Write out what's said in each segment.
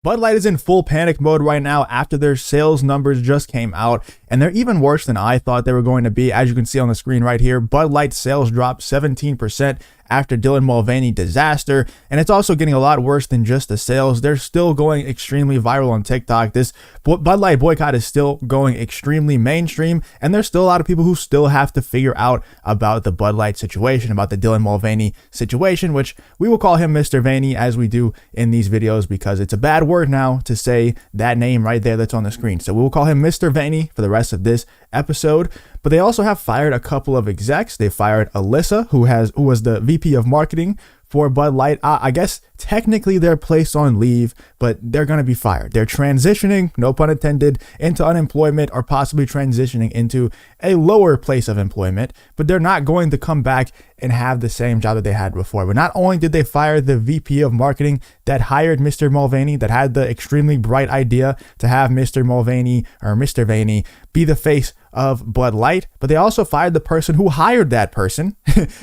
Bud Light is in full panic mode right now after their sales numbers just came out, and they're even worse than I thought they were going to be. As you can see on the screen right here, Bud Light sales dropped 17% after Dylan Mulvaney disaster, and it's also getting a lot worse than just the sales. They're still going extremely viral on TikTok. This Bud Light boycott is still going extremely mainstream, and there's still a lot of people who still have to figure out about the Bud Light situation, about the Dylan Mulvaney situation, which we will call him Mr. Vaney as we do in these videos because it's a bad word now to say that name right there that's on the screen. So we will call him Mr. Vaney for the rest of this episode. But they also have fired a couple of execs. They fired Alyssa, who was the VP of marketing for Bud Light. I guess technically they're placed on leave, but they're going to be fired. They're transitioning, no pun intended, into unemployment or possibly transitioning into a lower place of employment, but they're not going to come back and have the same job that they had before. But not only did they fire the VP of marketing that hired Mr. Mulvaney, that had the extremely bright idea to have Mr. Mulvaney or Mr. Vaney be the face of Bud Light, but they also fired the person who hired that person.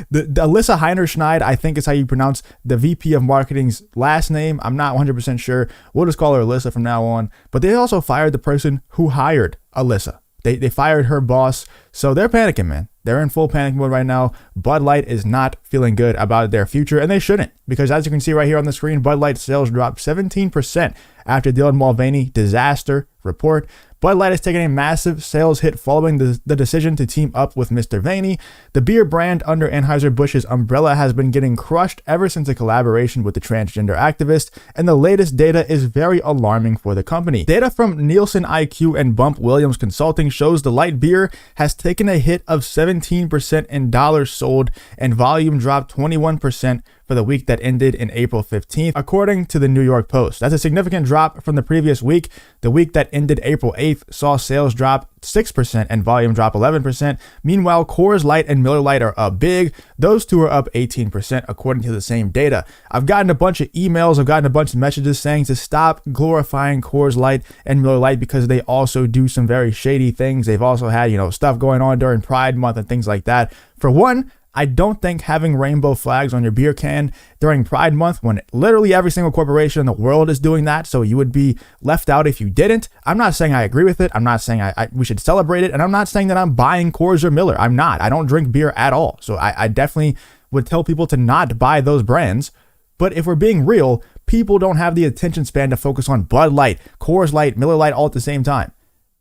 the Alyssa Heinerschneid, I think is how you pronounce the VP of marketing's last name. I'm not 100% sure. We'll just call her Alyssa from now on. But they also fired the person who hired Alyssa. They fired her boss. So they're panicking, man. They're in full panic mode right now. Bud Light is not feeling good about their future, and they shouldn't, because as you can see right here on the screen, Bud Light sales dropped 17% after Dylan Mulvaney disaster report. Bud Light has taken a massive sales hit following the decision to team up with Mr. Vaney. The beer brand under Anheuser Busch's umbrella has been getting crushed ever since a collaboration with the transgender activist, and the latest data is very alarming for the company. Data from Nielsen IQ and Bump Williams Consulting shows the light beer has taken a hit of 17% in dollars sold, and volume dropped 21% for the week that ended in April 15th, according to the New York Post. That's a significant drop from the previous week. The week that ended April 8th saw sales drop 6% and volume drop 11%. Meanwhile, Coors Light and Miller Lite are up big. Those two are up 18% according to the same data. I've gotten a bunch of emails, I've gotten a bunch of messages saying to stop glorifying Coors Light and Miller Lite because they also do some very shady things. They've also had, stuff going on during Pride Month and things like that. For one, I don't think having rainbow flags on your beer can during Pride Month, when literally every single corporation in the world is doing that, so you would be left out if you didn't. I'm not saying I agree with it. I'm not saying we should celebrate it. And I'm not saying that I'm buying Coors or Miller. I'm not. I don't drink beer at all. So I definitely would tell people to not buy those brands. But if we're being real, people don't have the attention span to focus on Bud Light, Coors Light, Miller Lite all at the same time.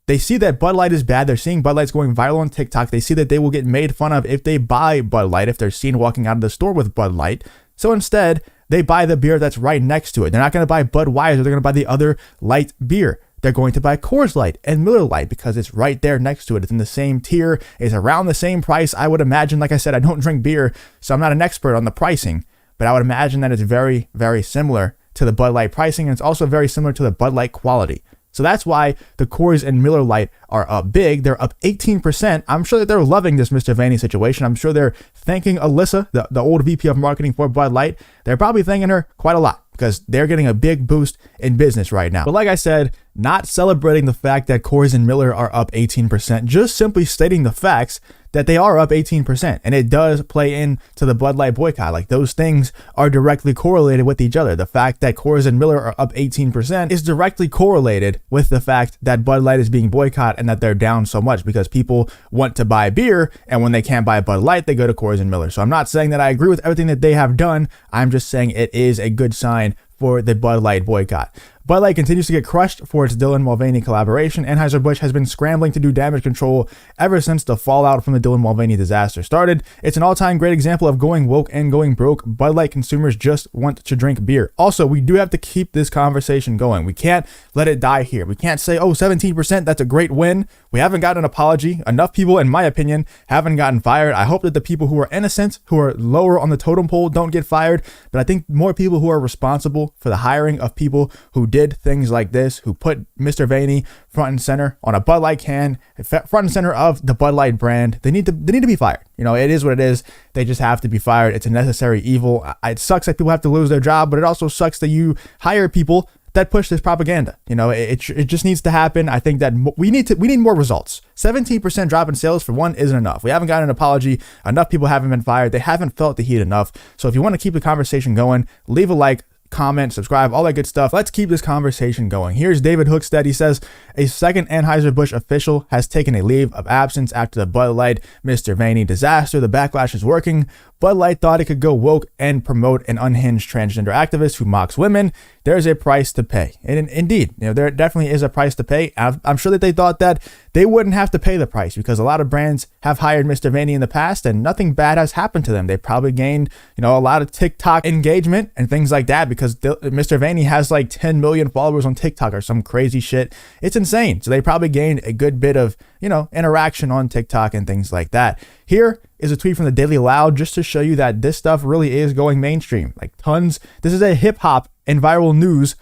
They see that Bud Light is bad. They're seeing Bud Light's going viral on TikTok. They see that they will get made fun of if they buy Bud Light, if they're seen walking out of the store with Bud Light. So instead, they buy the beer that's right next to it. They're not going to buy Budweiser. They're going to buy the other light beer. They're going to buy Coors Light and Miller Lite because it's right there next to it. It's in the same tier. It's around the same price. I would imagine, like I said, I don't drink beer, so I'm not an expert on the pricing, but I would imagine that it's very, very similar to the Bud Light pricing, and it's also very similar to the Bud Light quality. So that's why the Coors and Miller Lite are up big. They're up 18%. I'm sure that they're loving this Mr. Vaney situation. I'm sure they're thanking Alyssa, the old VP of marketing for Bud Light. They're probably thanking her quite a lot because they're getting a big boost in business right now. But like I said, not celebrating the fact that Coors and Miller are up 18%, just simply stating the facts that they are up 18%. And it does play into the Bud Light boycott. Like, those things are directly correlated with each other. The fact that Coors and Miller are up 18% is directly correlated with the fact that Bud Light is being boycotted and that they're down so much because people want to buy beer, and when they can't buy Bud Light, they go to Coors and Miller. So I'm not saying that I agree with everything that they have done. I'm just saying it is a good sign for the Bud Light boycott. Bud Light continues to get crushed for its Dylan Mulvaney collaboration. Anheuser Busch has been scrambling to do damage control ever since the fallout from the Dylan Mulvaney disaster started. It's an all-time great example of going woke and going broke. Bud Light consumers just want to drink beer. Also, we do have to keep this conversation going. We can't let it die here. We can't say, 17%, that's a great win. We haven't gotten an apology. Enough people, in my opinion, haven't gotten fired. I hope that the people who are innocent, who are lower on the totem pole, don't get fired. But I think more people who are responsible for the hiring of people who did things like this, who put Mr. Vaney front and center on a Bud Light can, front and center of the Bud Light brand, they need to be fired. It is what it is. They just have to be fired. It's a necessary evil. It sucks that people have to lose their job, but it also sucks that you hire people that push this propaganda. It just needs to happen. I think that we need more results. 17% drop in sales for one isn't enough. We haven't gotten an apology. Enough people haven't been fired. They haven't felt the heat enough. So if you want to keep the conversation going, leave a like, comment, subscribe, all that good stuff. Let's keep this conversation going. Here's David Hookstead. He says, a second Anheuser-Busch official has taken a leave of absence after the Bud Light Mr. Vaney disaster. The backlash is working. Bud Light thought it could go woke and promote an unhinged transgender activist who mocks women. There's a price to pay. And indeed, there definitely is a price to pay. I'm sure that they thought that they wouldn't have to pay the price because a lot of brands have hired Mr. Vaney in the past and nothing bad has happened to them. They probably gained, a lot of TikTok engagement and things like that because Mr. Vaney has like 10 million followers on TikTok or some crazy shit. It's insane. So they probably gained a good bit of, interaction on TikTok and things like that. Here is a tweet from the Daily Loud just to show you that this stuff really is going mainstream. Like tons. This is a hip hop and viral news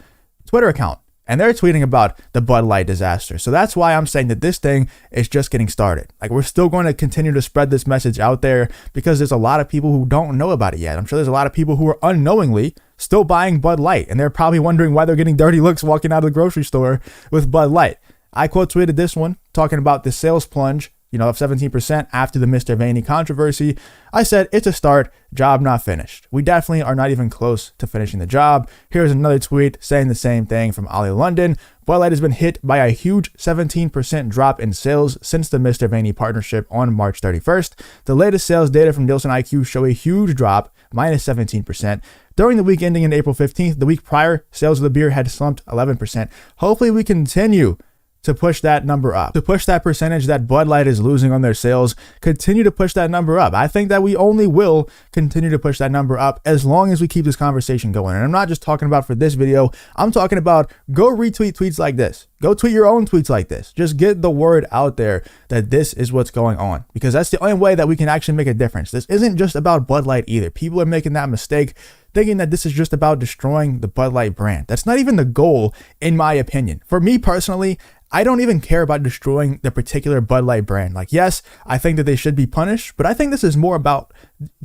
Twitter account. And they're tweeting about the Bud Light disaster. So that's why I'm saying that this thing is just getting started. Like we're still going to continue to spread this message out there because there's a lot of people who don't know about it yet. I'm sure there's a lot of people who are unknowingly still buying Bud Light. And they're probably wondering why they're getting dirty looks walking out of the grocery store with Bud Light. I quote tweeted this one talking about the sales plunge, of 17% after the Mr. Vaney controversy. I said, it's a start, job not finished. We definitely are not even close to finishing the job. Here's another tweet saying the same thing from Ollie London. Bud Light has been hit by a huge 17% drop in sales since the Mr. Vaney partnership on March 31st. The latest sales data from Nielsen IQ show a huge drop, minus 17%. During the week ending in April 15th, the week prior, sales of the beer had slumped 11%. Hopefully we continue to push that number up, to push that percentage that Bud Light is losing on their sales, continue to push that number up. I think that we only will continue to push that number up as long as we keep this conversation going. And I'm not just talking about for this video. I'm talking about go retweet tweets like this. Go tweet your own tweets like this. Just get the word out there that this is what's going on because that's the only way that we can actually make a difference. This isn't just about Bud Light either. People are making that mistake thinking that this is just about destroying the Bud Light brand. That's not even the goal, in my opinion. For me personally, I don't even care about destroying the particular Bud Light brand. Like, yes, I think that they should be punished, but I think this is more about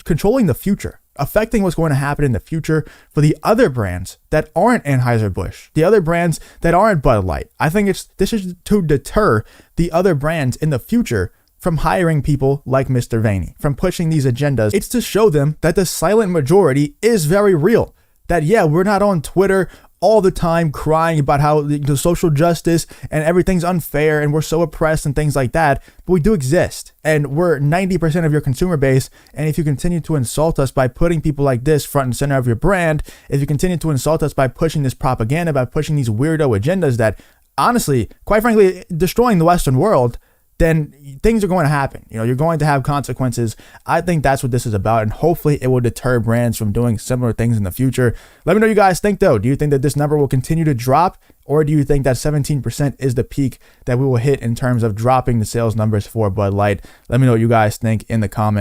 controlling the future, affecting what's going to happen in the future for the other brands that aren't Anheuser-Busch, the other brands that aren't Bud Light. I think this is to deter the other brands in the future from hiring people like Mr. Vaney, from pushing these agendas. It's to show them that the silent majority is very real. That, yeah, we're not on Twitter all the time crying about how the social justice and everything's unfair and we're so oppressed and things like that, but we do exist and we're 90% of your consumer base. And if you continue to insult us by putting people like this front and center of your brand, if you continue to insult us by pushing this propaganda, by pushing these weirdo agendas that honestly, quite frankly, destroying the Western world, then things are going to happen. You're going to have consequences. I think that's what this is about. And hopefully it will deter brands from doing similar things in the future. Let me know what you guys think though. Do you think that this number will continue to drop? Or do you think that 17% is the peak that we will hit in terms of dropping the sales numbers for Bud Light? Let me know what you guys think in the comments.